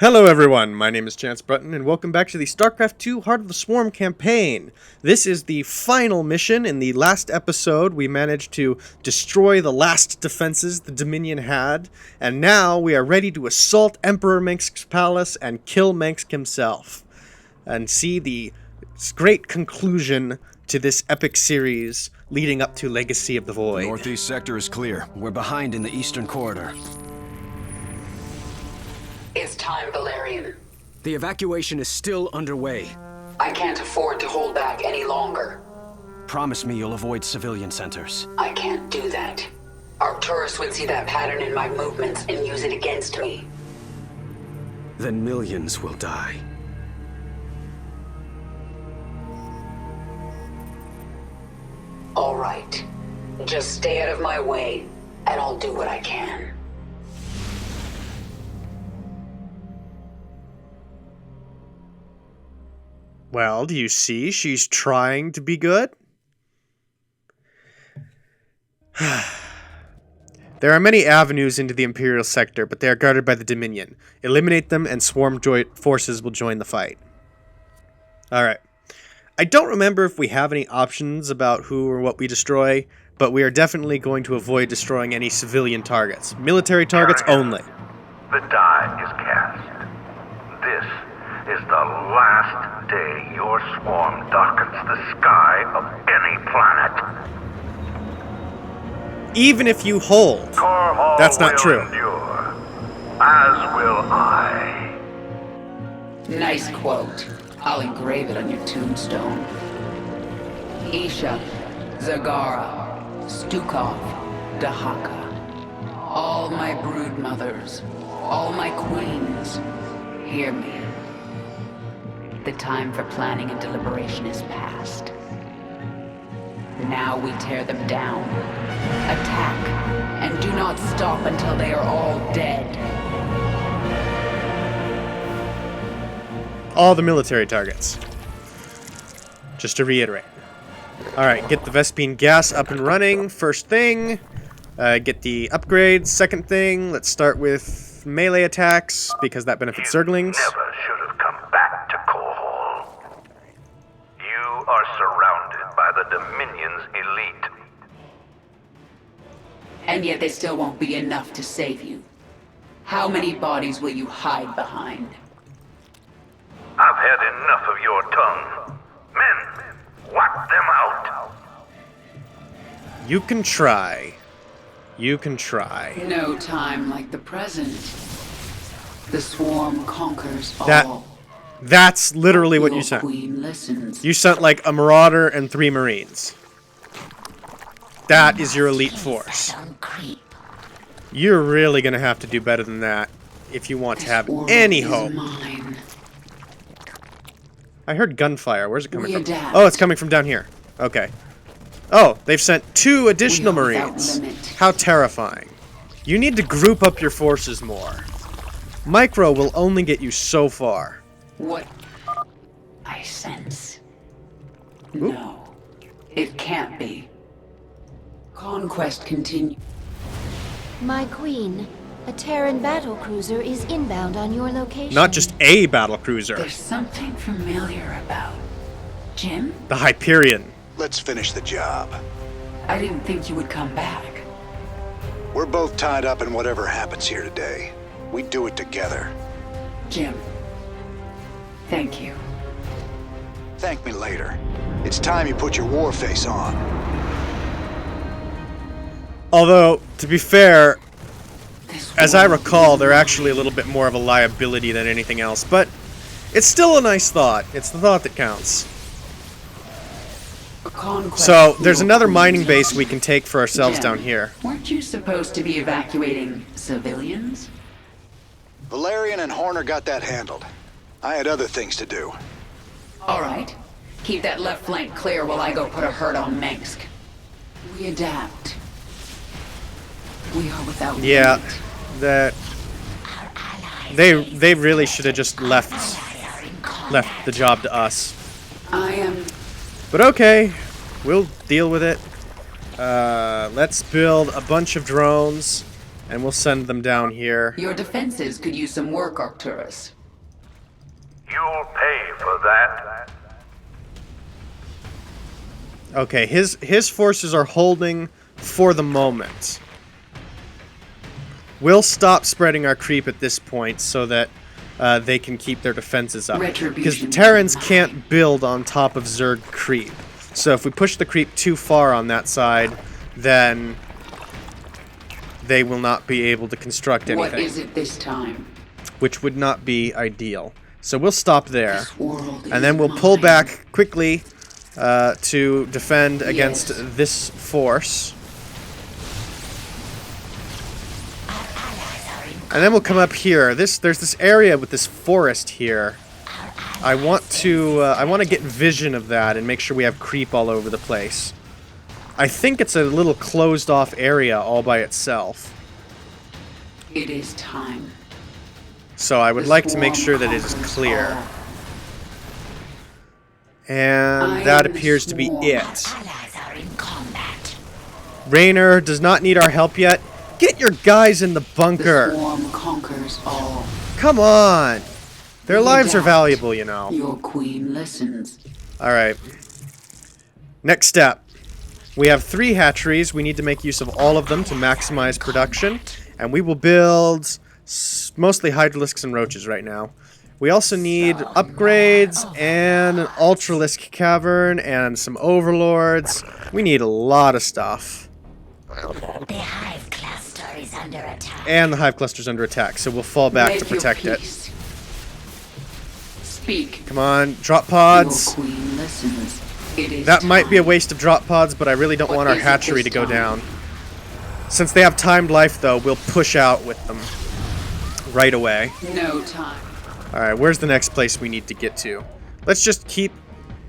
Hello everyone, my name is Chance Button, and welcome back to the StarCraft II Heart of the Swarm campaign. This is the final mission. In the last episode, we managed to destroy the last defenses the Dominion had, and now we are ready to assault Emperor Mengsk's palace and kill Mengsk himself, and see the great conclusion to this epic series leading up to Legacy of the Void. Northeast sector is clear. We're behind in the eastern corridor. It's time, Valerian. The evacuation is still underway. I can't afford to hold back any longer. Promise me you'll avoid civilian centers. I can't do that. Arcturus would see that pattern in my movements and use it against me. Then millions will die. All right. Just stay out of my way, and I'll do what I can. Well, do you see? She's trying to be good. There are many avenues into the Imperial sector, but they are guarded by the Dominion. Eliminate them, and Swarm forces will join the fight. Alright. I don't remember if we have any options about who or what we destroy, but we are definitely going to avoid destroying any civilian targets. Military targets only. The die is cast. This is the last day your swarm darkens the sky of any planet. Even if you hold. Korhal That's not will true. Endure, as will I. Nice quote. I'll engrave it on your tombstone. Isha, Zagara, Stukov, Dahaka. All my brood mothers, all my queens, hear me. The time for planning and deliberation is past. Now we tear them down, attack, and do not stop until they are all dead. All the military targets. Just to reiterate. Alright, get the Vespine gas up and running. First thing. Get the upgrades. Second thing, let's start with melee attacks, because that benefits Zerglings. Never should have come back to Korhal. You are surrounded by the Dominion's elite. And yet they still won't be enough to save you. How many bodies will you hide behind? I've had enough of your tongue. Men, whack them out. You can try. You can try. No time like the present. The swarm conquers all. That's literally what you Your sent. queen listens. You sent like a Marauder and 3 Marines. That is your elite force. You're really gonna have to do better than that if you want to have any hope. Mine. I heard gunfire. Where's it coming We from? adapt. Oh, it's coming from down here. Okay. Oh, they've sent 2 additional We are without Marines. limit. How terrifying. You need to group up your forces more. Micro will only get you so far. What I sense. No, it can't be. Conquest continue. My queen, a Terran battlecruiser is inbound on your location. Not just a battlecruiser. There's something familiar about Jim. The Hyperion. Let's finish the job. I didn't think you would come back. We're both tied up in whatever happens here today. We do it together. Jim. Thank you. Thank me later. It's time you put your war face on. Although, to be fair, This as I war recall, is they're actually a little bit more of a liability than anything else, but it's still a nice thought. It's the thought that counts. Conquest So, there's will another come. mining base we can take for ourselves Jim, down here. Weren't you supposed to be evacuating civilians? Valerian and Horner got that handled. I had other things to do. All right. Keep that left flank clear while I go put a hurt on Mengsk. We adapt. We are without Yeah, limit. that they really should have just left the job to us. I am. But okay, we'll deal with it. Let's build a bunch of drones And we'll send them down here. Your defenses could use some work, Arcturus. You'll pay for that. Okay, his forces are holding for the moment. We'll stop spreading our creep at this point so that they can keep their defenses up. Because the Terrans can't build on top of Zerg creep. So if we push the creep too far on that side, then they will not be able to construct anything. What is it this time? Which would not be ideal. So we'll stop there. This world And then is we'll pull mine. back quickly to defend against this force. And then we'll come up here. There's this area with this forest here. I want to get vision of that and make sure we have creep all over the place. I think it's a little closed off area all by itself. It is time. So I would The like to make swarm sure that it is conquers clear. all. And I that am the appears to be swarm. it. Allies are in combat. Raynor does not need our help yet. Get your guys in the The bunker. swarm conquers all. Come on. Their We lives are doubt. valuable, you know. Your queen listens. Alright. Next step. We have 3 hatcheries. We need to make use of all of them to maximize production. And we will build mostly hydralisks and roaches right now. We also need upgrades and an ultralisk cavern and some overlords. We need a lot of stuff. The hive cluster is under attack. And the hive cluster's under attack, so we'll fall back to Make your protect it. peace. Speak. Come on, drop Your pods. queen listens. It is That might be a time. waste of drop pods, but I really don't What want our is it hatchery this to go time? down. Since they have timed life, though, we'll push out with them right away. No time. Alright, where's the next place we need to get to? Let's just keep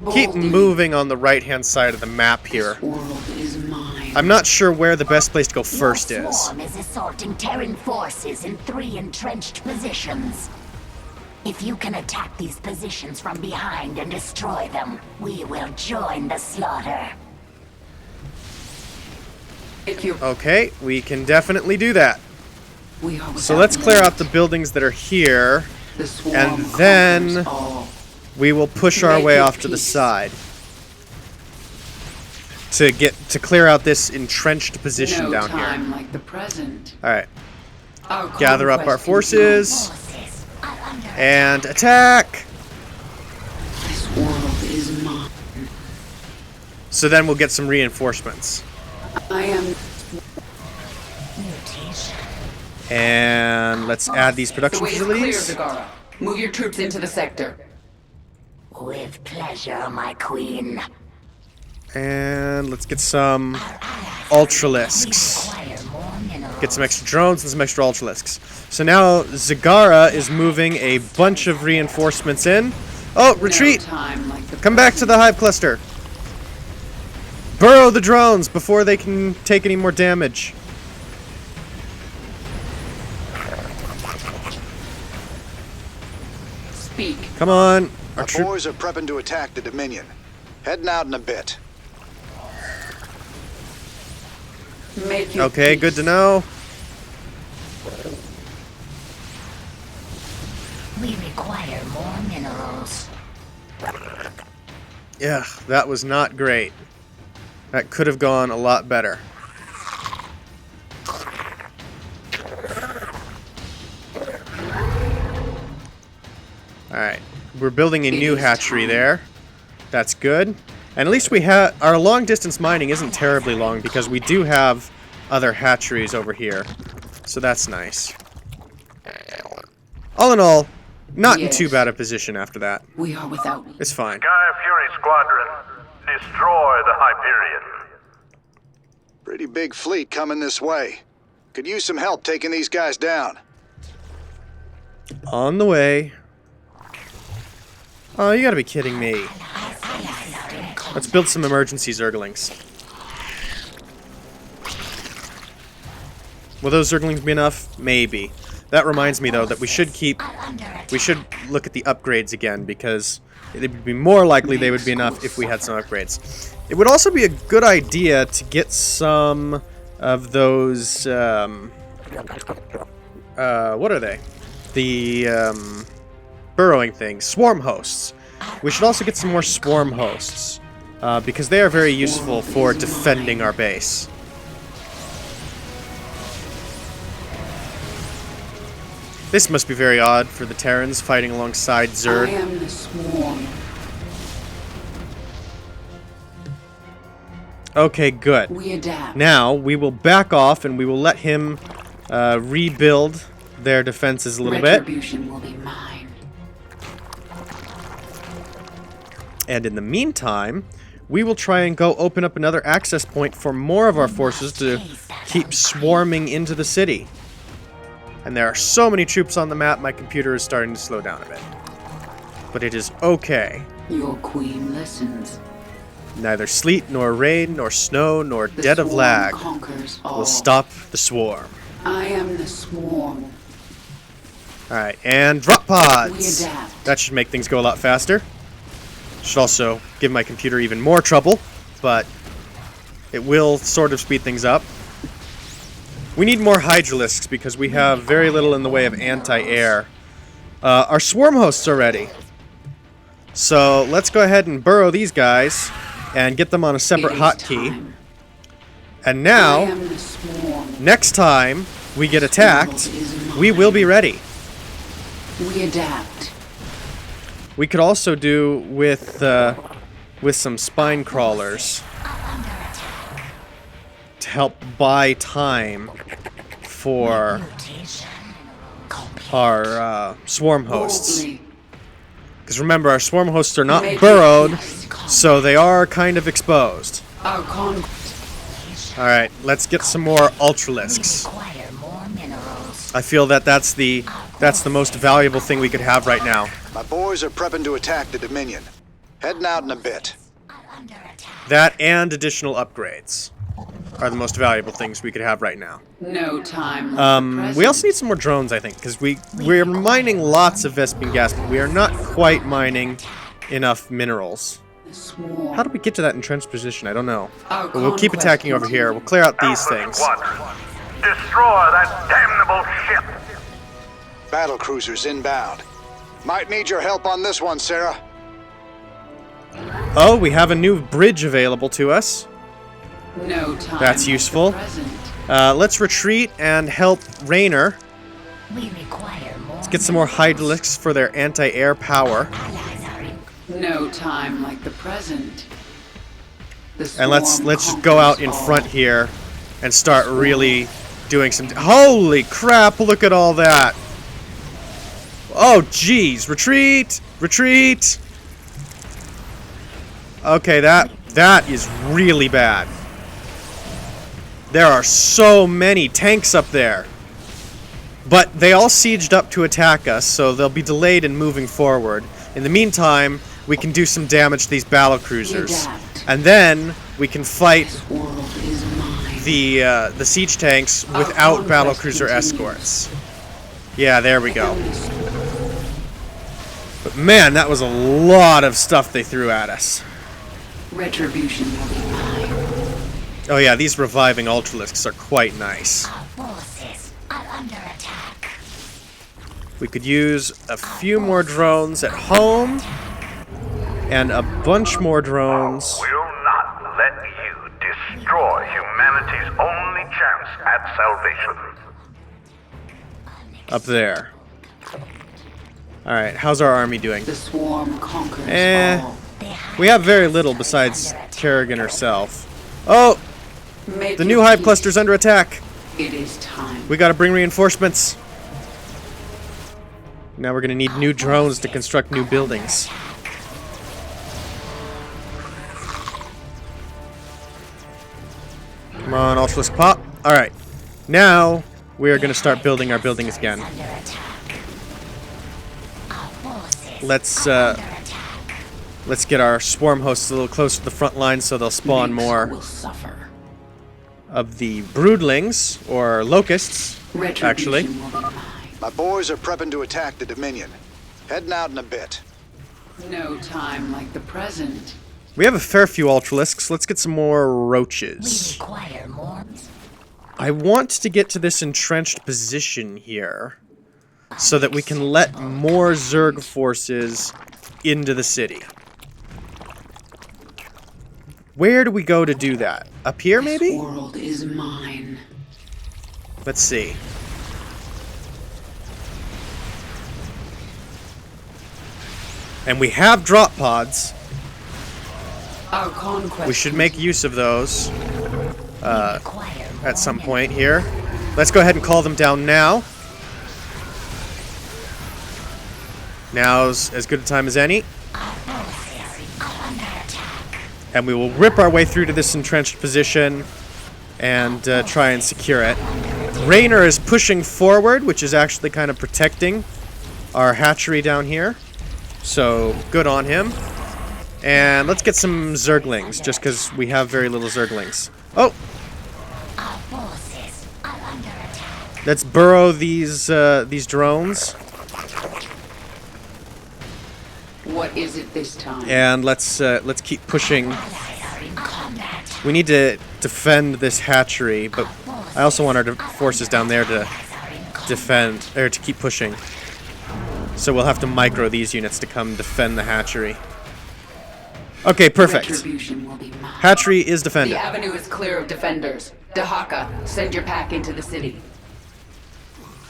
Boldly. moving on the right-hand side of the map here. This world is mine. I'm not sure where the best place to go first Your is. swarm is assaulting Terran forces in 3 entrenched positions. If you can attack these positions from behind and destroy them, we will join the slaughter. If you're Okay, we can definitely do that. we are So without let's clear limit. out the buildings that are here. The swarm and then- conquers all. We will push our Make way your off to the peace. side. To clear out this entrenched position No down time here. like the present. Alright, Our gather up our conquest forces Forces are under and attack! continues. This world is mine. So then we'll get some reinforcements. I am mutation. And let's add these the production way is clear, facilities. Zagara. Move your troops into the sector. With pleasure, my queen. And let's get some ultralisks. Require more minerals. Get some extra drones and some extra ultralisks. So now Zagara is moving a bunch of reinforcements in. Oh, retreat! No time like the Come back to the hive cluster. Burrow the drones before they can take any more damage. Speak. Come on. Our Our troop. boys are prepping to attack the Dominion. Heading out in a bit. Make your Okay, peace. good to know. We require more minerals. Yeah, that was not great. That could have gone a lot better. Alright, we're building a new hatchery there. That's good. And at least we have our long distance mining isn't terribly long because we do have other hatcheries over here. So that's nice. All in all, not in too Yes. bad a position after that. We are without. It's fine. Gaia Fury Squadron, destroy the Hyperion. Pretty big fleet coming this way. Could use some help taking these guys down. On the way. Oh, you gotta be kidding me. Let's build some emergency Zerglings. Will those Zerglings be enough? Maybe. That reminds me, though, that we should look at the upgrades again, because it would be more likely they would be enough if we had some upgrades. It would also be a good idea to get some of those What are they? The, burrowing things. Swarm hosts. We should also get some more swarm hosts. Because they are very useful for defending our base. This must be very odd for the Terrans fighting alongside Zerd. I am the swarm. Okay, good. We adapt. Now, we will back off and we will let him rebuild their defenses a little bit. Retribution will be mine. And in the meantime, we will try and go open up another access point for more of our forces to keep swarming into the city. And there are so many troops on the map, my computer is starting to slow down a bit. But it is okay. Your queen listens. Neither sleet, nor rain, nor snow, nor The dead of swarm lag conquers all. will stop the swarm. I am the swarm. Alright, and drop pods! We adapt. That should make things go a lot faster. Should also give my computer even more trouble, but it will sort of speed things up. We need more hydralisks because we have very little in the way of anti-air. Our swarm hosts are ready. So let's go ahead and burrow these guys and get them on a separate It is hotkey. time. And I now, am the swarm. next time we get attacked, we will be ready. We adapt. We could also do with some spine crawlers to help buy time for our swarm hosts. Boldly. Because remember, our swarm hosts are not Make burrowed, it. so they are kind of exposed. Our conquest. Alright, let's get some more ultralisks. Require more minerals. I feel that that's the most valuable thing we could have right now. My boys are prepping to attack the Dominion. Heading out in a bit. Under attack. That and additional upgrades are the most valuable things we could have right now. No time. Like the We also need some more drones, I think, because we're mining lots of Vespene gas, but we are not quite mining enough minerals. swarm. How do we get to that entrenched position? I don't know. Our But we'll keep conquest attacking over here. We'll clear out these Alpha things. Squadron, destroy that damnable ship! Battle cruisers inbound. Might need your help on this one, Sarah. Oh, we have a new bridge available to us. No time. That's like the useful. present. Let's retreat and help Raynor. We require more. Let's get some more hydralisks for their anti-air power. Allies are in. No time like the present. The And let's swarm just go out in conquers front all. here and start really doing some. Holy crap! Look at all that. Oh, geez! Retreat! Retreat! Okay, that is really bad. There are so many tanks up there. But they all sieged up to attack us, so they'll be delayed in moving forward. In the meantime, we can do some damage to these battle cruisers. Adapt. And then we can fight This world is mine. the siege tanks without battle cruiser escorts. Yeah, there we go. But man, that was a lot of stuff they threw at us. Retribution will be mine. Oh yeah, these reviving ultralisks are quite nice. Our forces are under attack. We could use a few more drones at home and a bunch more drones. Will not let you destroy humanity's only chance at salvation. Up there. Alright, how's our army doing? The swarm conquers all. We have very little besides Kerrigan herself. Oh! Make The your new hive peace. cluster's under attack! It is time. We gotta bring reinforcements. Now we're gonna need new drones to construct new buildings. Come on, Ultralisk pop. Alright. Now we are gonna start building our buildings again. Under attack. Our forces Let's are under attack. let's get our swarm hosts a little closer to the front line so they'll spawn Mengsk more will suffer. of the broodlings or locusts. Retribution Actually. will be mine. My boys are prepping to attack the Dominion. Heading out in a bit. No time like the present. We have a fair few ultralisks. Let's get some more We roaches. require more. I want to get to this entrenched position here so that we can let more Zerg forces into the city. Where do we go to do that? Up here, maybe? This world is mine. Let's see. And we have drop pods. Our conquest. We should make use of those at some point here. Let's go ahead and call them down now. Now's as good a time as any. And we will rip our way through to this entrenched position and try and secure it. Raynor is pushing forward, which is actually kind of protecting our hatchery down here. So, good on him. And let's get some Zerglings, just because we have very little Zerglings. Oh! Let's burrow these drones. What is it this time? And let's keep pushing. We need to defend this hatchery, but I also want our forces down there to defend, or to keep pushing. So we'll have to micro these units to come defend the hatchery. Okay, perfect. Retribution will be mine. Hatchery is defended. The avenue is clear of defenders. Dahaka, send your pack into the city.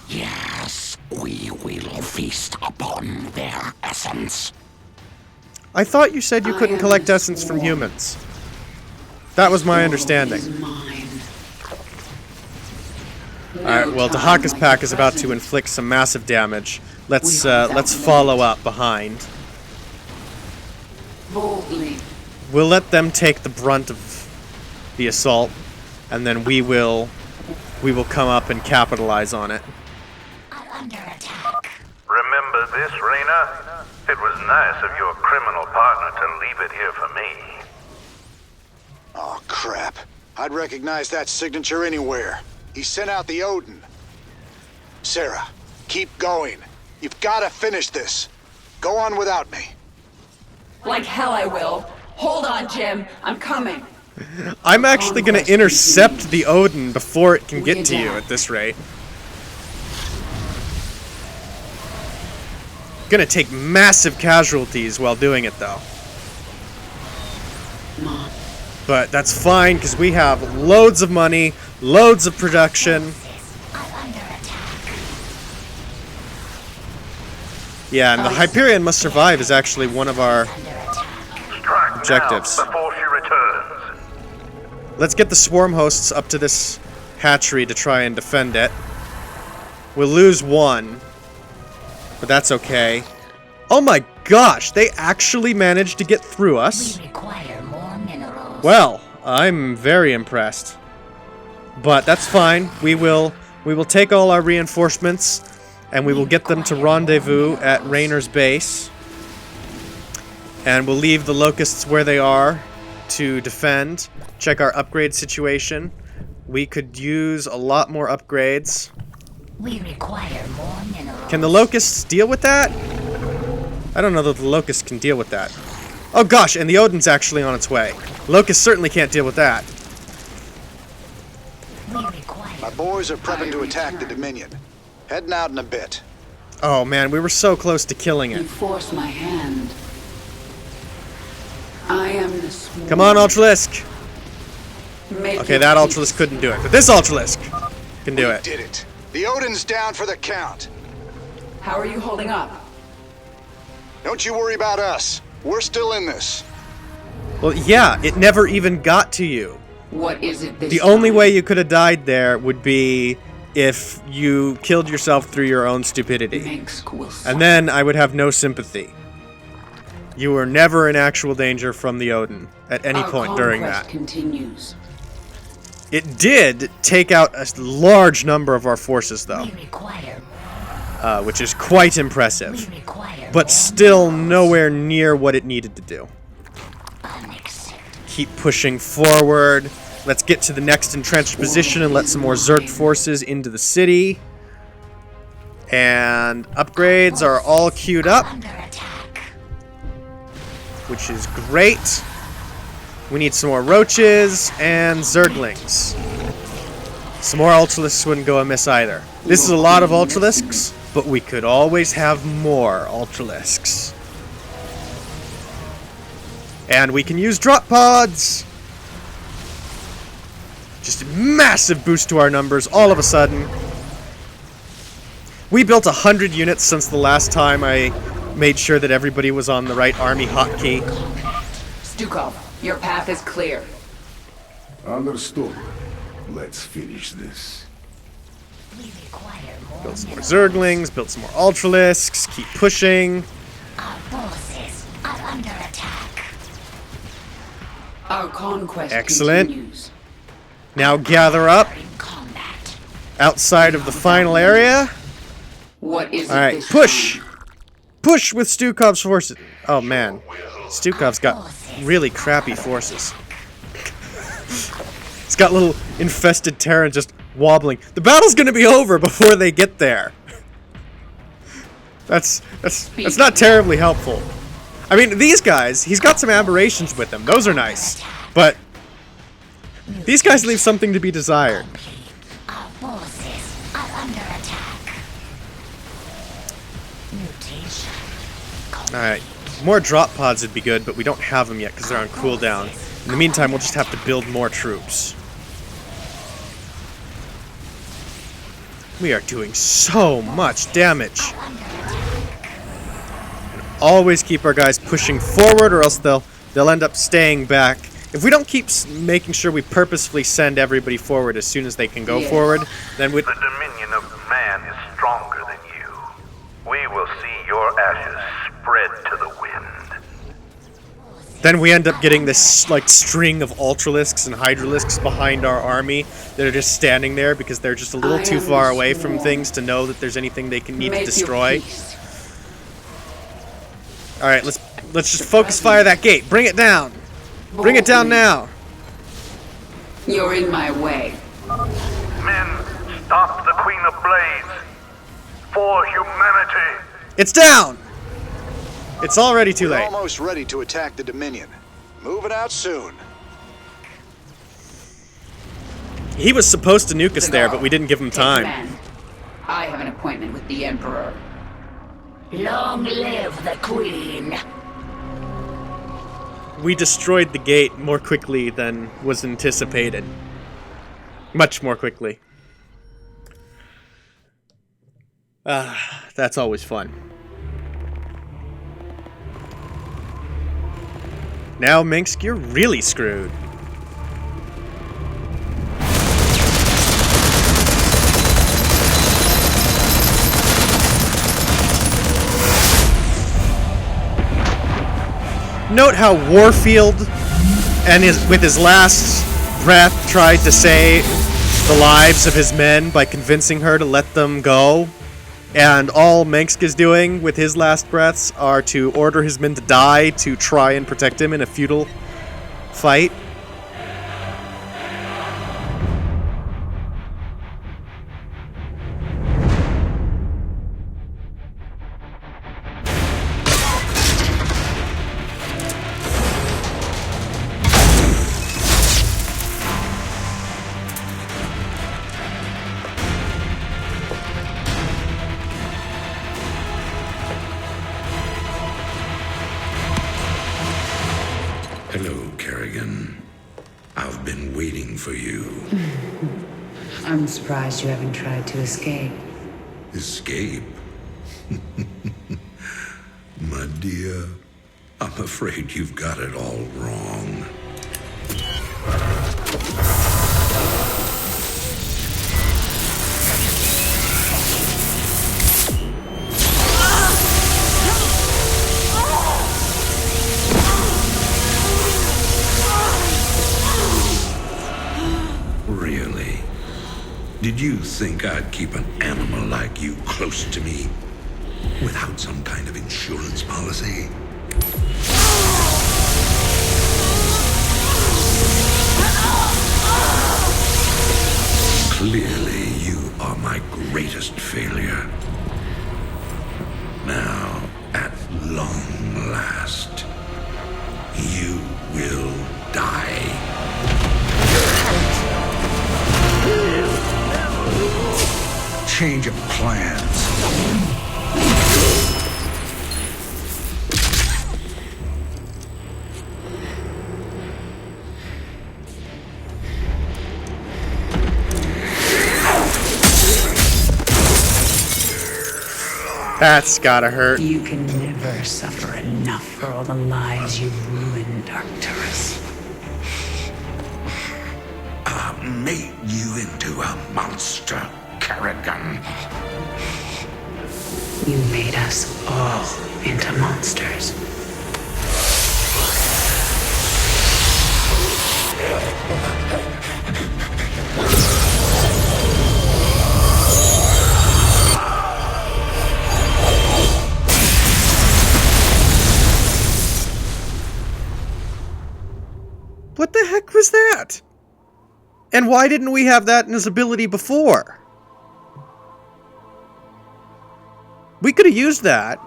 Yes, we will feast upon their essence. I thought you said you couldn't collect essence from humans. That was my understanding. Alright, well, Dahaka's pack is about to inflict some massive damage. Let's follow up behind. Boldly. We'll let them take the brunt of the assault, and then we will come up and capitalize on it. Under attack. Remember this, Raynor? It was nice of your criminal partner to leave it here for me. Oh, crap. I'd recognize that signature anywhere. He sent out the Odin. Sarah, keep going. You've got to finish this. Go on without me. Like hell I will. Hold on, Jim. I'm coming. I'm actually going to intercept the Odin before it can get to you at this rate. Gonna take massive casualties while doing it, though. But that's fine, because we have loads of money, loads of production. Yeah, and the Hyperion must survive is actually one of our objectives. Before she returns. Let's get the swarm hosts up to this hatchery to try and defend it. We'll lose one, but that's okay. Oh my gosh, they actually managed to get through us. We require more minerals. Well, I'm very impressed. But that's fine. We will take all our reinforcements and we will get them to rendezvous at Raynor's base. And we'll leave the locusts where they are to defend. Check our upgrade situation. We could use a lot more upgrades. We require more minerals. Can the locusts deal with that? I don't know that the locusts can deal with that. Oh gosh, and the Odin's actually on its way. Locusts certainly can't deal with that. We require My boys are prepping to attack the Dominion. Heading out in a bit. Oh man, we were so close to killing You it. force my hand. I am the swarm. Come on, Ultralisk! Make Okay, your that peace. Ultralisk couldn't do it, but this Ultralisk can do it. Did it. The Odin's down for the count. How are you holding up? Don't you worry about us. We're still in this. Well, yeah, it never even got to you. What is it this The only time? way you could have died there would be if you killed yourself through your own stupidity. Mengsk will And then I would have no sympathy. You were never in actual danger from the Odin at any Our point during conquest that. continues. It did take out a large number of our forces, though, We require which is quite impressive. We require But still nowhere near what it needed to do. unacceptable. Keep pushing forward. Let's get to the next entrenched position and let some more Zerg forces into the city. And upgrades are all queued up, Under attack. which is great. We need some more roaches and Zerglings. Some more Ultralisks wouldn't go amiss either. This is a lot of Ultralisks, but we could always have more Ultralisks. And we can use drop pods! Just a massive boost to our numbers all of a sudden. We built 100 units since the last time I made sure that everybody was on the right army hotkey. Stukov, your path is clear. Understood. Let's finish this. We require more Built some more minerals. Zerglings, built some more Ultralisks, keep pushing. Our forces are under attack. Our conquest Excellent. continues. Now gather up In combat. outside of the final area. What is it Alright, this push! time? Push with Stukov's forces. Oh man, Stukov's got really crappy forces. It's got little infested Terran just wobbling. The battle's gonna be over before they get there. That's not terribly helpful. I mean, these guys, he's got some aberrations with them. Those are nice. But these guys leave something to be desired. Our forces are under attack. Mutation. Alright, more drop pods would be good, but we don't have them yet because they're on cooldown. In the meantime, we'll just have to build more troops. We are doing so much damage. Always keep our guys pushing forward or else they'll end up staying back. If we don't keep making sure we purposefully send everybody forward as soon as they can go Yes. forward, then we... The dominion of man is stronger than you. We will see your ashes spread to the wind. Then we end up getting this like string of Ultralisks and Hydralisks behind our army that are just standing there because they're just a little I too am far away from sworn. things to know that there's anything they can need Make to your destroy. peace. All right, let's just focus fire that gate. Bring it down. Bring it down now. You're in my way. Men, stop the Queen of Blades. For humanity. It's down. It's already too We're late. almost ready to attack the Dominion. Moving out soon. He was supposed to nuke us there, but we didn't give him Take time. command. I have an appointment with the Emperor. Long live the Queen. We destroyed the gate more quickly than was anticipated. Much more quickly. That's always fun. Now, Mengsk, you're really screwed. Note how Warfield, with his last breath, tried to save the lives of his men by convincing her to let them go. And all Mengsk is doing with his last breaths are to order his men to die to try and protect him in a futile fight. Hello, Kerrigan. I've been waiting for you. I'm surprised you haven't tried to escape. Escape? My dear, I'm afraid you've got it all wrong. Really? Did you think I'd keep an animal like you close to me without some kind of insurance policy? Clearly, you are my greatest failure. Now, at long last, you will die. change of plans. That's gotta hurt. You can never suffer enough for all the lives you've ruined, Arcturus. I made you into a monster, Kerrigan. You made us all into monsters. What the heck was that? And why didn't we have that in his ability before? We could have used that.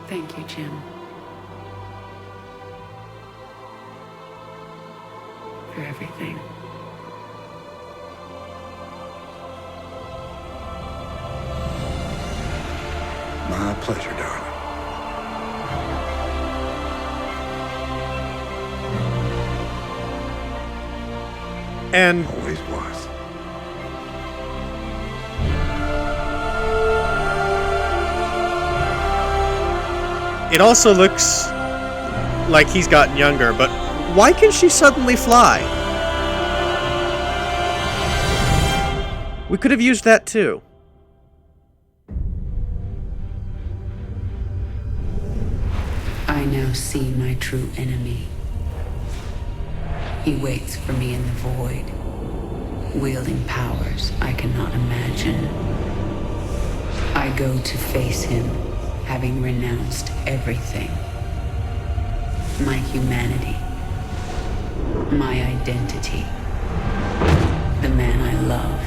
Thank you, Jim. For everything. My pleasure, darling. And Always was. it also looks like he's gotten younger, but why can she suddenly fly? We could have used that too. I now see my true enemy. He waits for me in the void, wielding powers I cannot imagine. I go to face him, having renounced everything. My humanity. My identity. The man I love.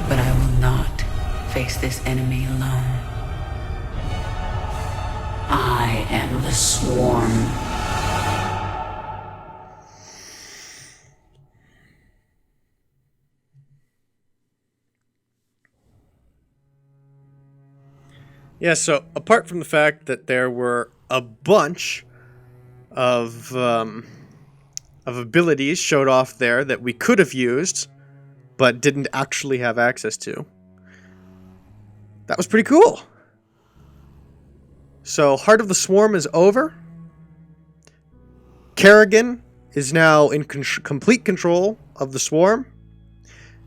But I will not face this enemy alone. I am the Swarm. Yeah, so apart from the fact that there were a bunch of abilities showed off there that we could have used, but didn't actually have access to. That was pretty cool. So, Heart of the Swarm is over. Kerrigan is now in complete control of the Swarm,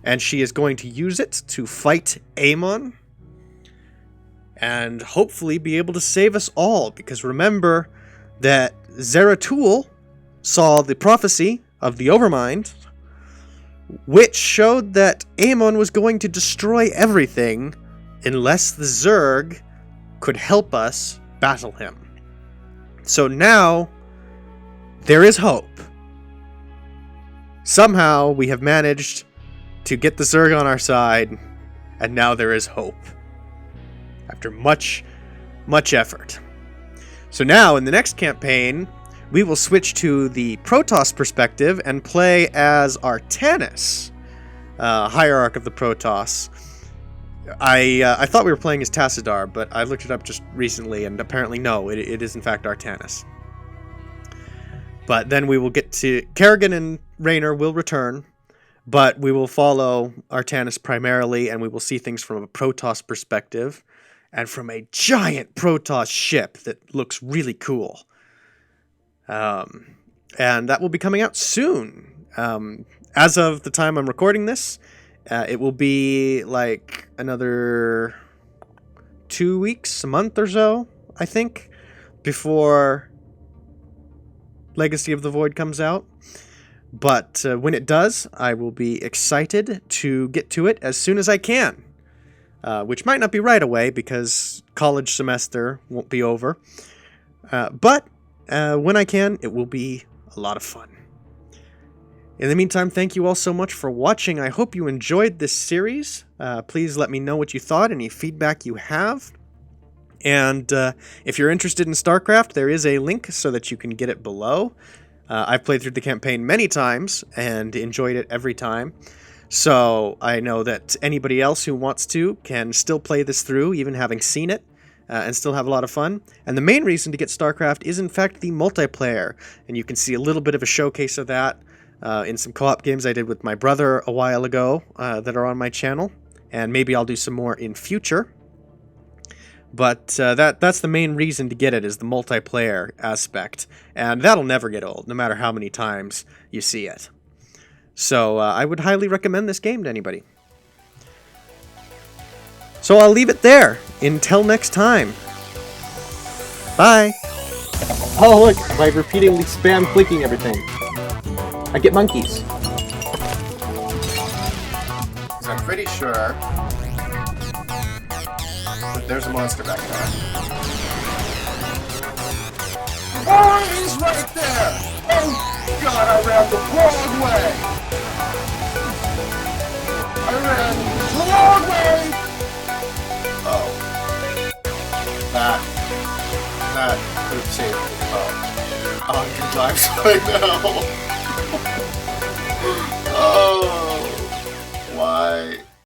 and she is going to use it to fight Amon, and hopefully be able to save us all, because remember that Zeratul saw the prophecy of the Overmind, which showed that Amon was going to destroy everything unless the Zerg could help us battle him. So now, there is hope. Somehow, we have managed to get the Zerg on our side, and now there is hope. After much, much effort. So now, in the next campaign, we will switch to the Protoss perspective and play as Artanis, Hierarch of the Protoss. I thought we were playing as Tassadar, but I looked it up just recently, and apparently no, it is in fact Artanis. But then we will get to... Kerrigan and Raynor will return, but we will follow Artanis primarily, and we will see things from a Protoss perspective, and from a giant Protoss ship that looks really cool. And that will be coming out soon. As of the time I'm recording this, it will be like another 2 weeks, a month or so, I think, before Legacy of the Void comes out. But when it does, I will be excited to get to it as soon as I can. Which might not be right away because college semester won't be over. But when I can, it will be a lot of fun. In the meantime, thank you all so much for watching. I hope you enjoyed this series. Please let me know what you thought, any feedback you have. And if you're interested in StarCraft, there is a link so that you can get it below. I've played through the campaign many times and enjoyed it every time. So I know that anybody else who wants to can still play this through, even having seen it, and still have a lot of fun. And the main reason to get StarCraft is, in fact, the multiplayer. And you can see a little bit of a showcase of that in some co-op games I did with my brother a while ago that are on my channel. And maybe I'll do some more in future. But that's the main reason to get it, is the multiplayer aspect. And that'll never get old, no matter how many times you see it. So I would highly recommend this game to anybody. So I'll leave it there. Until next time. Bye. Oh look, by repeatedly spam clicking everything, I get monkeys. 'Cause I'm pretty sure that there's a monster back there. Oh, he's right there! Oh God, I ran the wrong way! I ran the wrong way! Oh. That could have saved me. Oh. 100 times right now. Oh. Why?